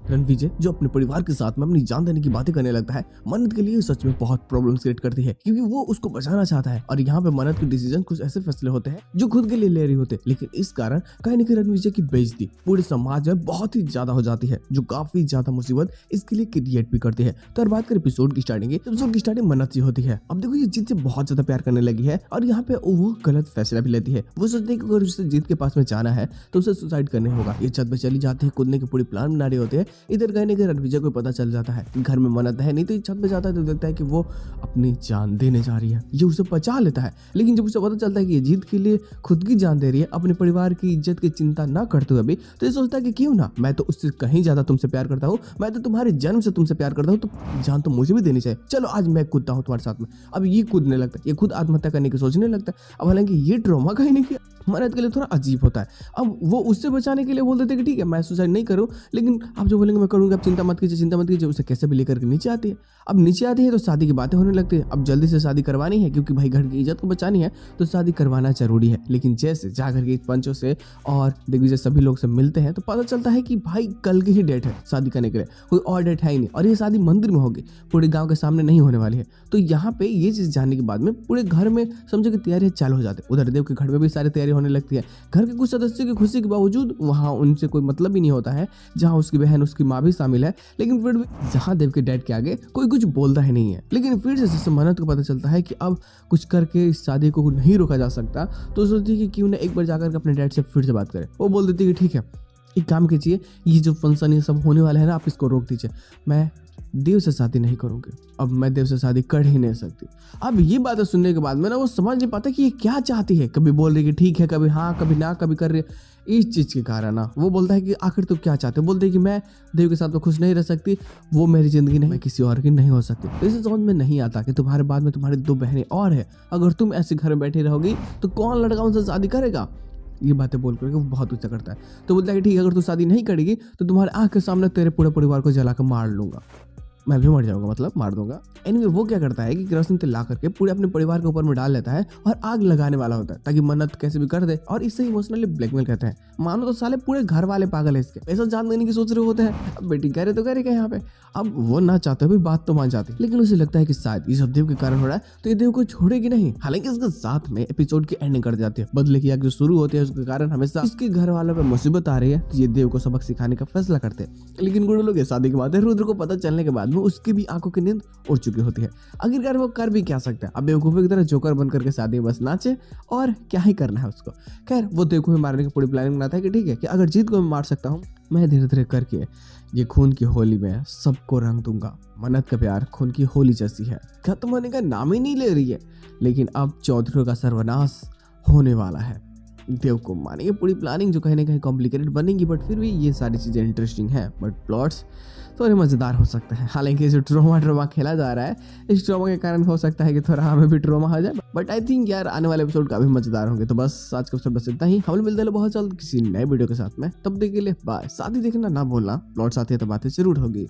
रणविजय जो अपने परिवार के साथ में अपनी जान देने की बातें करने लगता है, मन्नत के लिए सच में बहुत प्रॉब्लम क्रिएट करती है क्योंकि वो उसको बचाना चाहता है। और यहाँ पे मन्नत के डिसीजन कुछ ऐसे फैसले होते हैं जो खुद के लिए ले रही होते हैं, लेकिन इस कारण कहीं न कहीं रणविजय की बेइज्जती पूरे समाज में बहुत ही ज्यादा हो जाती है, जो काफी ज्यादा मुसीबत इसके लिए क्रिएट भी करती है। तो बात करें एपिसोड की स्टार्टिंग मन्नत से होती है। अब देखो ये जीत से बहुत ज्यादा प्यार करने लगी है और यहाँ पे वो गलत फैसला भी लेती है। वो सोचती है कि अगर उसे जीत के पास में जाना है तो उसे सुसाइड करने होगा। ये छत पे चली जाती है, कूदने के पूरी प्लान बना रहे होते हैं। इधर कहीं न कहीं रणविजय को पता चल जाता है कि घर में मन्नत है नहीं, तो ये छत पे जाता है तो देखता है कि वो अपनी जान देने जा रही है। ये उसे बचा लेता है, लेकिन जब उसे पता चलता है कि ये जीत के लिए खुद की जान दे रही है, अपने परिवार की इज्जत की चिंता ना करते हुए भी, तो ये सोचता है कि क्यों ना, मैं तो उससे कहीं ज्यादा तुमसे प्यार करता हूँ, मैं तो तुम्हारे जन्म से तुमसे प्यार करता हूँ, तो जान तो मुझे भी देनी चाहिए। चलो आज मैं कूदता हूँ तुम्हारे साथ में। अब ये कूदने लगता है, ये खुद आत्महत्या करने की सोचने लगता है। अब हालांकि ये ट्रॉमा कहीं नहीं किया मन्नत के लिए थोड़ा अजीब होता है। अब वो उससे बचाने के लिए बोल देते कि ठीक है मैं सुसाइड नहीं करूं, लेकिन आप जो बोलेंगे मैं करूंगा, आप चिंता मत कीजिए। उसे कैसे भी लेकर के नीचे आती है। अब नीचे आती है तो शादी की बातें होने लगती है। अब जल्दी से शादी करवानी है क्योंकि भाई घर की इज्जत को बचानी है, तो शादी करवाना जरूरी है। लेकिन जैसे जाकर के पंचों से और दिग्विजय सभी लोग से मिलते हैं तो पता चलता है कि भाई कल की ही डेट है शादी करने के लिए, कोई और डेट है ही नहीं, और ये शादी मंदिर में होगी, पूरे गाँव के सामने नहीं होने वाली है। तो यहाँ पे ये चीज जानने के बाद में पूरे घर में समझो कि तैयारियां चालू हो जाती है। उधर देव के घर में भी सारी तैयारी होने लगती है। घर के कुछ सदस्यों की खुशी के बावजूद वहाँ उनसे कोई मतलब ही नहीं होता है, जहाँ उसकी बहन उसकी माँ भी शामिल है, लेकिन फिर भी जहाँ देव के डैड के आगे कोई कुछ बोलता ही नहीं है। लेकिन फिर जैसे मन्नत को पता चलता है कि अब कुछ करके इस शादी को नहीं रोका जा सकता, तो सोचती है कि क्यों ना एक बार जाकर अपने डैड से फिर से बात करे। वो बोल देती है कि ठीक है एक काम कीजिए, ये जो फंक्शन ये सब होने वाला है ना, आप इसको रोक दीजिए, मैं देव से शादी नहीं करूंगी, अब मैं देव से शादी कर ही नहीं सकती। अब ये बातें सुनने के बाद में ना वो समझ नहीं पाता कि ये क्या चाहती है। कभी बोल रही कि ठीक है, कभी हाँ कभी ना, कभी कर रही है। इस चीज के कारण ना वो बोलता है कि आखिर तुम क्या चाहते हो। बोलते है कि मैं देव के साथ तो खुश नहीं रह सकती, वो मेरी जिंदगी नहीं, मैं किसी और की नहीं हो सकती। तो इसे समझ में नहीं आता कि तुम्हारे बाद में तुम्हारी 2 बहनें और है, अगर तुम ऐसे घर में बैठी रहोगी तो कौन लड़का उनसे शादी करेगा। ये बातें बोल करके वो बहुत गुस्सा करता है। तो बोलता है कि ठीक है अगर तू शादी नहीं करेगी तो तुम्हारे आंख के सामने तेरे पूरे परिवार को जला कर मार लूंगा, मैं भी मर जाऊंगा, मतलब मार दूंगा। एनीवे वो क्या करता है कि केरोसिन तेल ला करके पूरे अपने परिवार के ऊपर में डाल लेता है और आग लगाने वाला होता है ताकि मन्नत कैसे भी कर दे, और इससे इमोशनली ब्लैकमेल करते हैं। मानो तो साले पूरे घर वाले पागल है इसके, पैसा जान देने की सोच रहे होते हैं। अब बेटी कह रहे तो करेगा यहाँ पे। अब वो ना चाहते हुए बात तो मान जाती, लेकिन उसे लगता है कि शायद ये सब देव के कारण हो रहा है, तो ये देव को छोड़ेगी नहीं। हालांकि इसके साथ में एपिसोड की एंडिंग कर जाती है। बदले की आग जो शुरू होती है उसके कारण हमेशा इसके घर वालों पे मुसीबत आ रही है, तो ये देव को सबक सिखाने का फैसला करते हैं। लेकिन गुरु लोग शादी के बाद रुद्र को पता चलने के बाद में उसकी भी आंखों की नींद उड़ चुकी होती है। आखिरकार वो कर भी क्या सकता है। अब बेवकूफी की तरह जोकर बन करके शादी में बस नाचे, और क्या ही करना है उसको। खैर वो देव को भी मारने की पूरी प्लानिंग बनाता है कि ठीक है कि अगर जीत को मैं मार सकता हूँ, मैं धीरे धीरे करके ये खून की होली में सबको रंग दूंगा। मन्नत का प्यार खून की होली जैसी है, खत्म होने का नाम ही नहीं ले रही है। लेकिन अब चौधरी का सर्वनाश होने वाला है। देव को मारने की पूरी प्लानिंग जो कहीं ना कहीं कॉम्प्लिकेटेड बनेगी, बट फिर भी ये सारी चीज़ें इंटरेस्टिंग है, बट प्लॉट्स थोड़े मज़ेदार हो सकते हैं। हालांकि जो ट्रोमा खेला जा रहा है, इस ट्रोमा के कारण हो सकता है कि थोड़ा हमें भी ट्रोमा आ जाए, बट आई थिंक यार आने वाले एपिसोड काफी मजेदार होंगे। तो बस आज का एपिसोड बस इतना ही। हम लोग मिलते हैं बहुत जल्द किसी नए वीडियो के साथ में, तब तक के लिए बाय। साथ ही देखना ना भूलना, प्लॉट साथ ही तो बातें जरूर होगी।